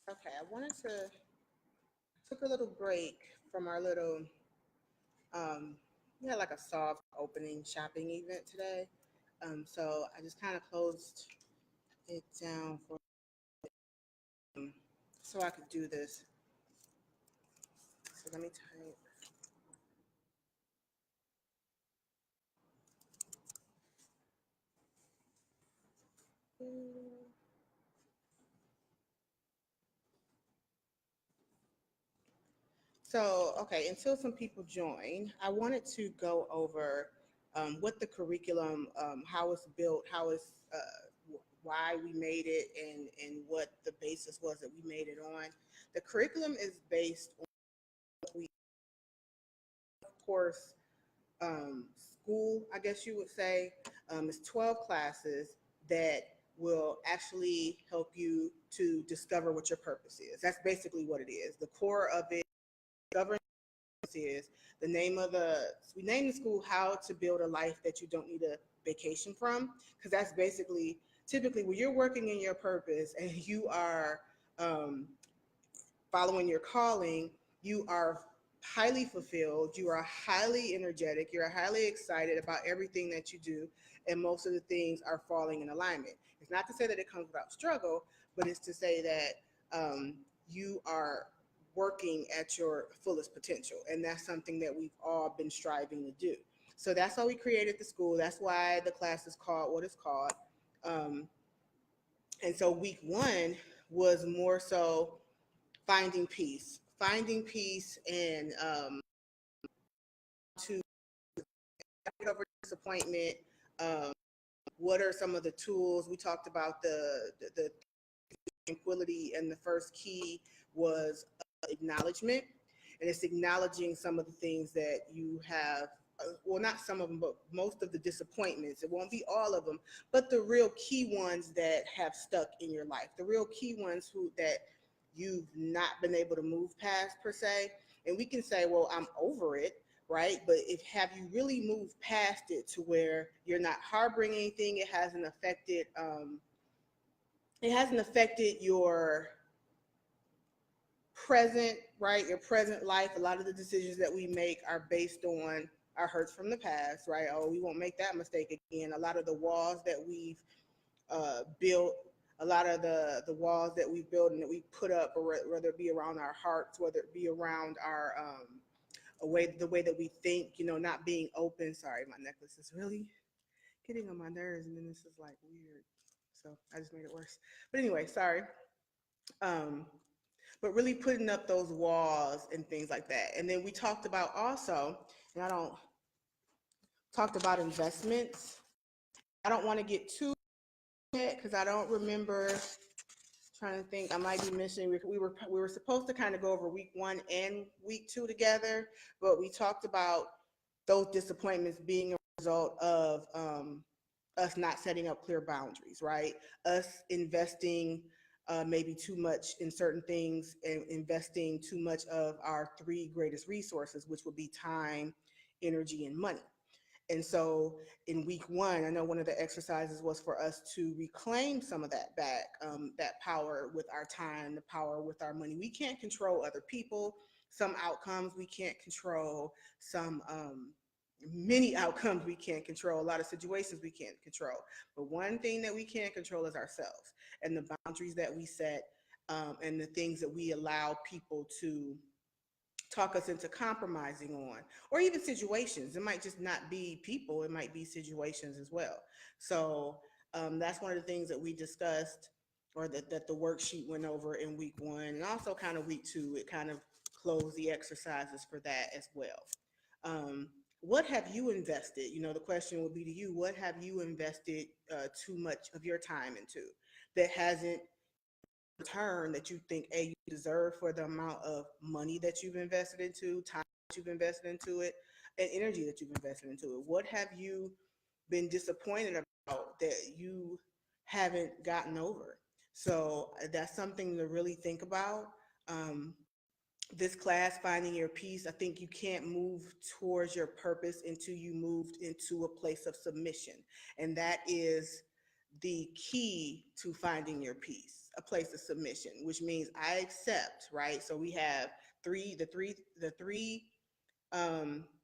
Okay, I wanted to took a little break from our little we had like a soft opening shopping event today. So I just kind of closed it down for so I could do this. So let me type. So, okay, until some people join, I wanted to go over what the curriculum, how it's built, how it's, why we made it, and what the basis was that we made it on. The curriculum is based on, of course, school, I guess you would say. It's 12 classes that will actually help you to discover what your purpose is. That's basically what it is. The core of it, discovering is the name of we named the school How to Build a Life That You Don't Need a Vacation From, because that's basically typically when you're working in your purpose and you are um, following your calling, you are highly fulfilled, you are highly energetic, you're highly excited about everything that you do, and most of the things are falling in alignment. It's not to say that it comes without struggle, but it's to say that you are working at your fullest potential, and that's something that we've all been striving to do. So that's why we created the school. That's why the class is called what it's called. Um, and so week one was more so finding peace, and to get over disappointment. Um, what are some of the tools we talked about? The tranquility, and the first key was acknowledgement, and it's acknowledging some of the things that you have. Well, not some of them, but most of the disappointments. It won't be all of them, but the real key ones that have stuck in your life, the real key ones that you've not been able to move past per se. And we can say, well, I'm over it, right? But if have you really moved past it to where you're not harboring anything? It hasn't affected your present, right? Your present life. A lot of the decisions that we make are based on our hurts from the past, right? Oh, we won't make that mistake again. A lot of the walls that we've built, a lot of the walls that we built and that we put up, or whether it be around our hearts, whether it be around our the way that we think, not being open. Sorry, my necklace is really getting on my nerves, and then this is like weird, so I just made it worse. But anyway, sorry. Um, but really putting up those walls and things like that. And then we talked about also, and I don't talked about investments. I don't want to get too yet because I don't remember. Trying to think, I might be missing. We were supposed to kind of go over week one and week two together, but we talked about those disappointments being a result of us not setting up clear boundaries, right? Us investing maybe too much in certain things, and investing too much of our three greatest resources, which would be time, energy, and money. And so in week one, I know one of the exercises was for us to reclaim some of that back, that power with our time, the power with our money. We can't control other people, some outcomes we can't control, some many outcomes we can't control, a lot of situations we can't control. But one thing that we can control is ourselves, and the boundaries that we set, and the things that we allow people to talk us into compromising on, or even situations. It might just not be people, it might be situations as well. So that's one of the things that we discussed, or that the worksheet went over in week one, and also kind of week two, it kind of closed the exercises for that as well. What have you invested? The question would be to you, what have you invested too much of your time into that hasn't return that you think you deserve for the amount of money that you've invested into, time that you've invested into it, and energy that you've invested into it? What have you been disappointed about that you haven't gotten over? So that's something to really think about. Um, this class, Finding Your Peace, I think you can't move towards your purpose until you moved into a place of submission. And that is the key to finding your peace, a place of submission, which means I accept, right? So we have the three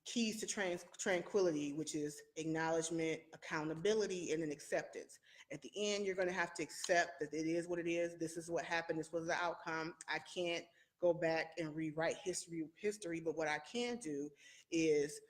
keys to tranquility, which is acknowledgement, accountability, and then acceptance. At the end, you're going to have to accept that it is what it is. This is what happened. This was the outcome. I can't go back and rewrite history, but what I can do is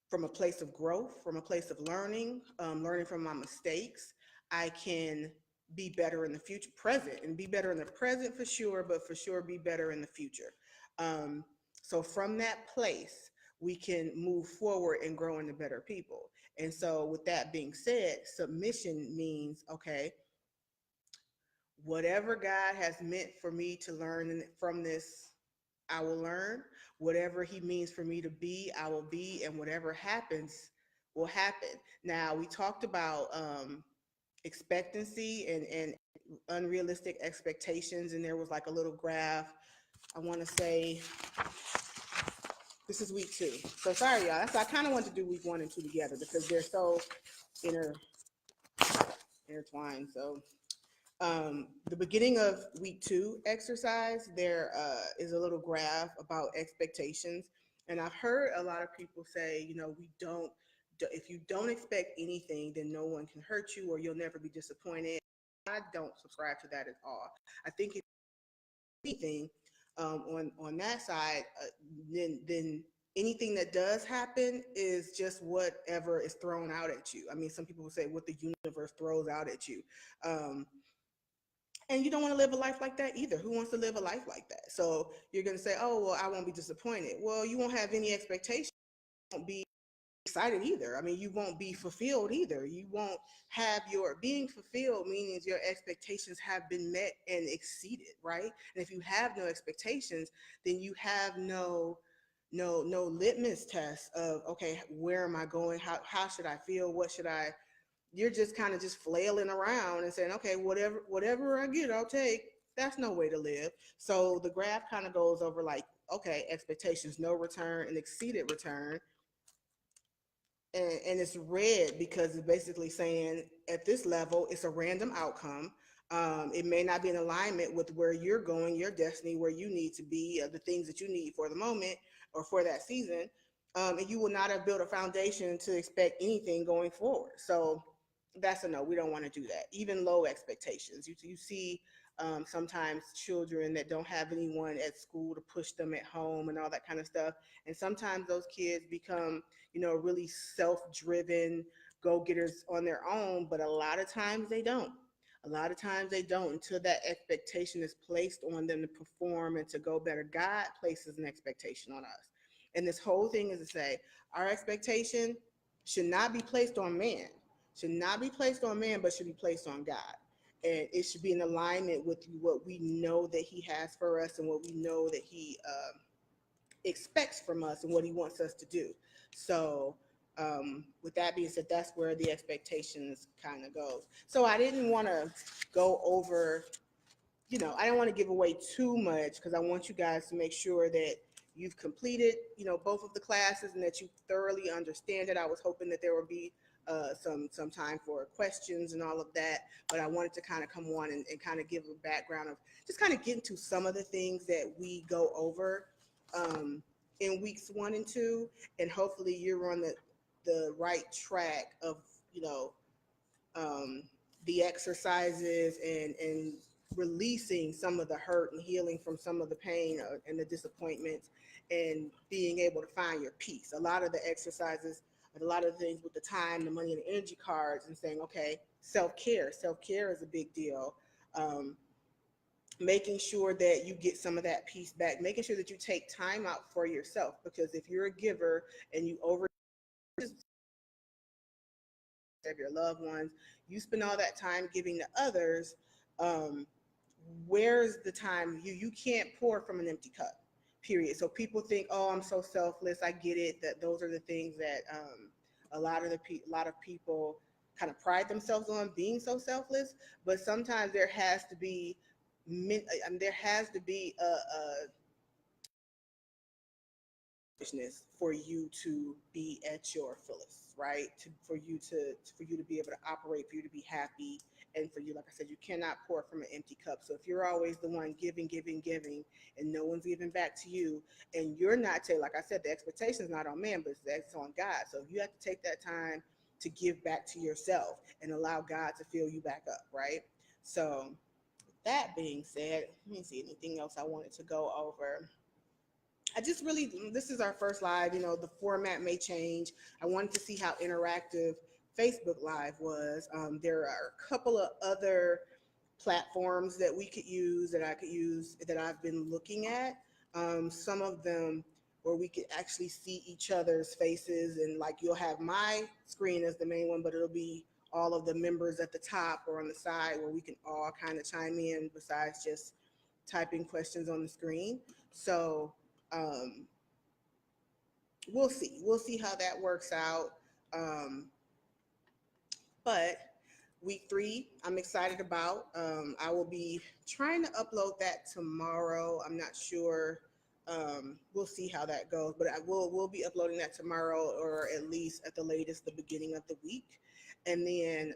from a place of growth, from a place of learning, learning from my mistakes, I can be better in the future, present, and be better in the present for sure, but for sure be better in the future. Um, so from that place, we can move forward and grow into better people. And so, with that being said, submission means okay, whatever God has meant for me to learn from this, I will learn. Whatever He means for me to be, I will be. And whatever happens, will happen. Now, we talked about expectancy and unrealistic expectations, and there was like a little graph. I want to say this is week 2. So sorry, y'all. So I kind of want to do week 1 and 2 together because they're so inter intertwined. So the beginning of week 2 exercise, there is a little graph about expectations. And I've heard a lot of people say, if you don't expect anything, then no one can hurt you or you'll never be disappointed. I don't subscribe to that at all. I think if anything on that side, then anything that does happen is just whatever is thrown out at you. I mean, some people will say what the universe throws out at you. And you don't want to live a life like that either. Who wants to live a life like that? So you're going to say, oh, well, I won't be disappointed. Well, you won't have any expectation. You won't be excited either. I mean, you won't be fulfilled either. You won't have your being fulfilled, meaning your expectations have been met and exceeded, right? And if you have no expectations, then you have no litmus test of, okay, where am I going? How should I feel? What should I You're just kind of just flailing around and saying, okay, whatever I get, I'll take. That's no way to live. So the graph kind of goes over like, okay, expectations, no return, and exceeded return. And it's red because it's basically saying at this level, it's a random outcome. It may not be in alignment with where you're going, your destiny, where you need to be, the things that you need for the moment or for that season. And you will not have built a foundation to expect anything going forward. So that's a no. We don't want to do that. Even low expectations. You see sometimes children that don't have anyone at school to push them at home and all that kind of stuff. And sometimes those kids become, really self-driven go-getters on their own, but a lot of times they don't. A lot of times they don't until that expectation is placed on them to perform and to go better. God places an expectation on us. And this whole thing is to say our expectation should not be placed on man, should not be placed on man, but should be placed on God. And it should be in alignment with what we know that He has for us and what we know that He expects from us and what He wants us to do. So, with that being said, that's where the expectations kind of goes. So I didn't want to go over, I don't want to give away too much because I want you guys to make sure that you've completed, both of the classes and that you thoroughly understand it. I was hoping that there would be some time for questions and all of that, but I wanted to kind of come on and kind of give a background of just kind of get into some of the things that we go over in weeks 1 and 2, and hopefully you're on the right track of um, the exercises and releasing some of the hurt and healing from some of the pain and the disappointments and being able to find your peace. A lot of the exercises and a lot of the things with the time, the money, and the energy cards, and saying, okay, self-care. Self-care is a big deal. Making sure that you get some of that peace back, making sure that you take time out for yourself, because if you're a giver and you over of your loved ones, you spend all that time giving to others, where's the time? You can't pour from an empty cup, period. So people think, oh, I'm so selfless. I get it, that those are the things that a lot of people kind of pride themselves on, being so selfless. But sometimes there has to be a for you to be at your fullest, right? For you to be able to operate, for you to be happy, and for you, like I said, you cannot pour from an empty cup. So if you're always the one giving, giving, giving, and no one's giving back to you, and you're not taking, like I said, the expectation is not on man, but it's on God. So you have to take that time to give back to yourself and allow God to fill you back up, right? So that being said, let me see anything else I wanted to go over. I just really, this is our first live, the format may change. I wanted to see how interactive Facebook Live was. There are a couple of other platforms that we could use, that I could use, that I've been looking at. Some of them where we could actually see each other's faces, and like you'll have my screen as the main one, but it'll be all of the members at the top or on the side where we can all kind of chime in besides just typing questions on the screen. So um, we'll see. We'll see how that works out. Um, but week 3, I'm excited about. I will be trying to upload that tomorrow. I'm not sure. We'll see how that goes, but we'll be uploading that tomorrow, or at least at the latest the beginning of the week. And then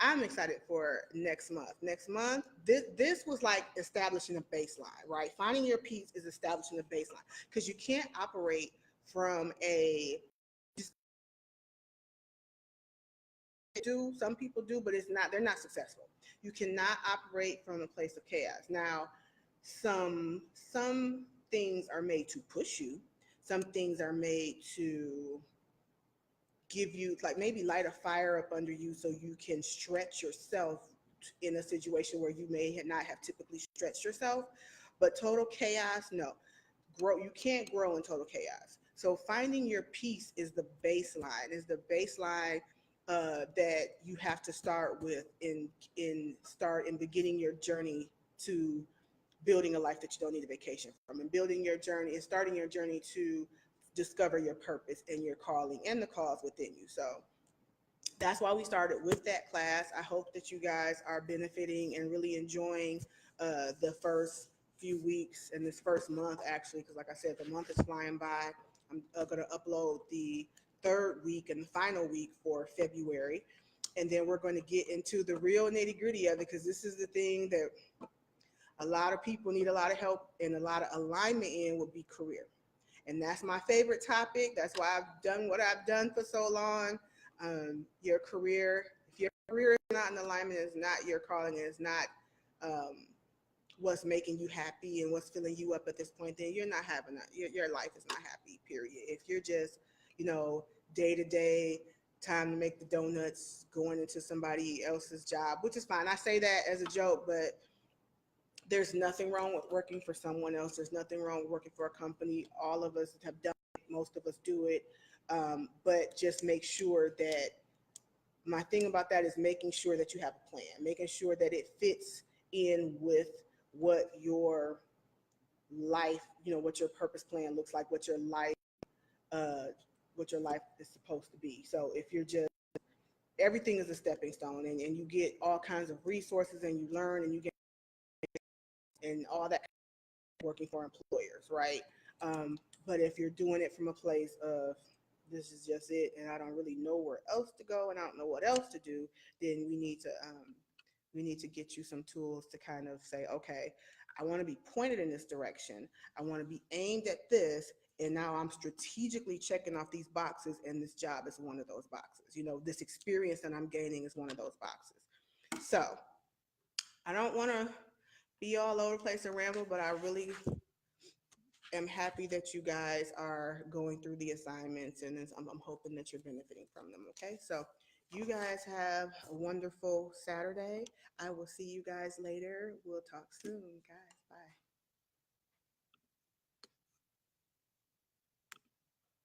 I'm excited for next month. Next month, this was like establishing a baseline, right? Finding your peace is establishing a baseline, because you can't operate from a, do some people do, but they're not successful. You cannot operate from a place of chaos. Now, some things are made to push you. Some things are made to give you, like, maybe light a fire up under you so you can stretch yourself in a situation where you may not have typically stretched yourself. But total chaos, no. You can't grow in total chaos. So finding your peace is the baseline, that you have to start with in beginning your journey to building a life that you don't need a vacation from, and building your journey and starting your journey to discover your purpose and your calling and the cause within you. So that's why we started with that class. I hope that you guys are benefiting and really enjoying the first few weeks and this first month, actually, because like I said, the month is flying by. I'm going to upload the 3rd week and the final week for February. And then we're going to get into the real nitty gritty of it, because this is the thing that a lot of people need a lot of help and a lot of alignment in, would be career. And that's my favorite topic. That's why I've done what I've done for so long. Your career, if your career is not in alignment, is not your calling, is not what's making you happy and what's filling you up at this point, then you're not having your life is not happy, period. If you're just, day to day, time to make the donuts, going into somebody else's job, which is fine. I say that as a joke, but there's nothing wrong with working for someone else. There's nothing wrong with working for a company. All of us have done it. Most of us do it. But just make sure that, my thing about that is making sure that you have a plan, making sure that it fits in with what your life, what your purpose plan looks like, uh, what your life is supposed to be. So if you're just, everything is a stepping stone, and you get all kinds of resources, and you learn, and you get, and all that, working for employers, right? But if you're doing it from a place of, this is just it, and I don't really know where else to go, and I don't know what else to do, then we need to get you some tools to kind of say, okay, I want to be pointed in this direction. I want to be aimed at this, and now I'm strategically checking off these boxes, and this job is one of those boxes. This experience that I'm gaining is one of those boxes. So I don't want to be all over the place and ramble, but I really am happy that you guys are going through the assignments, and I'm hoping that you're benefiting from them. Okay, so you guys have a wonderful Saturday. I will see you guys later. We'll talk soon, guys. Bye.